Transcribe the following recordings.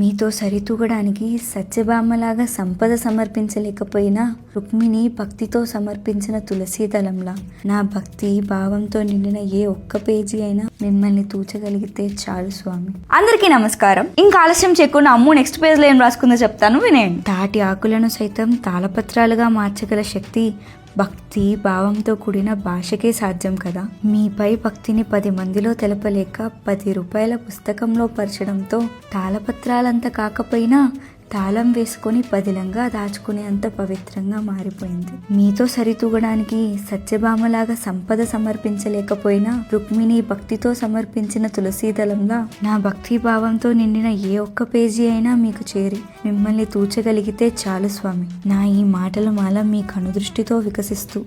మీతో సరితూగడానికి సత్యభామలాగా సంపద సమర్పించలేకపోయినా రుక్మిణి భక్తితో సమర్పించిన తులసీదళంలా నా భక్తి భావంతో నిండిన ఏ ఒక్క పేజీ అయినా మిమ్మల్ని తూచగలిగితే చాలు స్వామి. అందరికీ నమస్కారం. ఇంకా ఆలస్యం చేయకుండా అమ్ము నెక్స్ట్ పేజ్ లో ఏం రాసుకుందో చెప్తాను, వినేయండి. తాటి ఆకులను సైతం తాళపత్రాలుగా మార్చగల శక్తి భక్తి భావంతో కూడిన భాషకే సాధ్యం కదా. మీపై భక్తిని 10 మందిలో తెలపలేక 10 రూపాయల పుస్తకంలో పరచడంతో తాళపత్రాలంత కాకపోయినా తాళం వేసుకొని పదిలంగా దాచుకునే అంత పవిత్రంగా మారిపోయింది. మీతో సరితూగడానికి సత్యభామలాగా సంపద సమర్పించలేకపోయినా రుక్మిణి భక్తితో సమర్పించిన తులసీదళంలా నా భక్తి భావంతో నిండిన ఏ ఒక్క పేజీ అయినా మీకు చేరి మిమ్మల్ని తూచగలిగితే చాలు స్వామి. నా ఈ మాటల మాల మీ కనుదృష్టితో వికసిస్తూ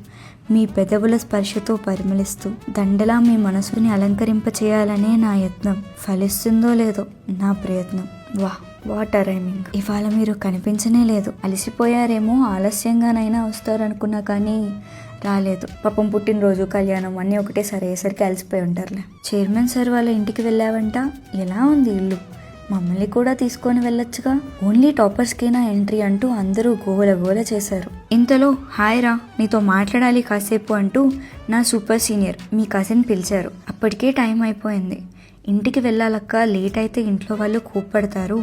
మీ పెదవుల స్పర్శతో పరిమళిస్తూ దండలా మీ మనసుని అలంకరింప చేయాలనే నా యత్నం. ఫలిస్తుందో లేదో నా ప్రయత్నం. What are rhyming. ఇవాళ మీరు కనిపించనే లేదు. అలసిపోయారేమో, ఆలస్యంగానైనా వస్తారనుకున్నా కానీ రాలేదు. పాపం పుట్టినరోజు కళ్యాణం అన్నీ ఒకటే సరేసరికి అలసిపోయి ఉంటారులే. చైర్మన్ సార్ వాళ్ళ ఇంటికి వెళ్ళావంట, ఎలా ఉంది ఇల్లు? మమ్మల్ని కూడా తీసుకొని వెళ్ళొచ్చుగా. ఓన్లీ టాపర్స్కేనా ఎంట్రీ అంటూ అందరూ గోల చేశారు. ఇంతలో హాయ్ రా, నీతో మాట్లాడాలి కాసేపు అంటూ నా సూపర్ సీనియర్ మీ కజిన్ పిలిచారు. అప్పటికే టైం అయిపోయింది. ఇంటికి వెళ్ళాలక్క, లేట్ అయితే ఇంట్లో వాళ్ళు కోప్పడతారు.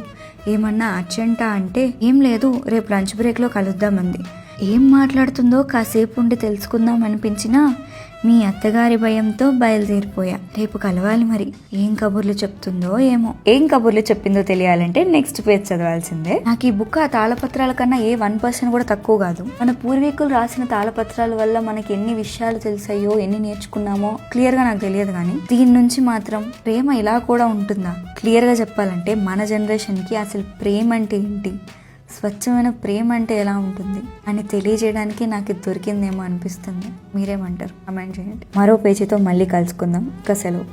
ఏమన్నా అర్జెంటా అంటే ఏం లేదు, రేపు లంచ్ బ్రేక్లో కలుద్దామంది. ఏం మాట్లాడుతుందో కాసేపు ఉండి తెలుసుకుందాం అనిపించినా మీ అత్తగారి భయంతో బయలుదేరిపోయా. రేపు కలవాలి మరి. ఏం కబుర్లు చెప్తుందో ఏమో. ఏం కబుర్లు చెప్పిందో తెలియాలంటే నెక్స్ట్ పేజ్ చదవాల్సిందే. నాకు ఈ బుక్ ఆ తాళపత్రాల కన్నా ఏ 1% కూడా తక్కువ కాదు. మన పూర్వీకులు రాసిన తాళపత్రాల వల్ల మనకి ఎన్ని విషయాలు తెలిసాయో, ఎన్ని నేర్చుకున్నామో క్లియర్ గా నాకు తెలియదు. కానీ దీని నుంచి మాత్రం ప్రేమ ఇలా కూడా ఉంటుందా? క్లియర్ గా చెప్పాలంటే మన జనరేషన్ కి అసలు ప్రేమ అంటే ఏంటి, స్వచ్ఛమైన ప్రేమ అంటే ఎలా ఉంటుంది అని తెలియజేయడానికి నాకు ఇది దొరికిందేమో అనిపిస్తుంది. మీరేమంటారు? కమెంట్ చేయండి. మరో పేజీతో మళ్ళీ కలుసుకుందాం. ఇక సెలవు.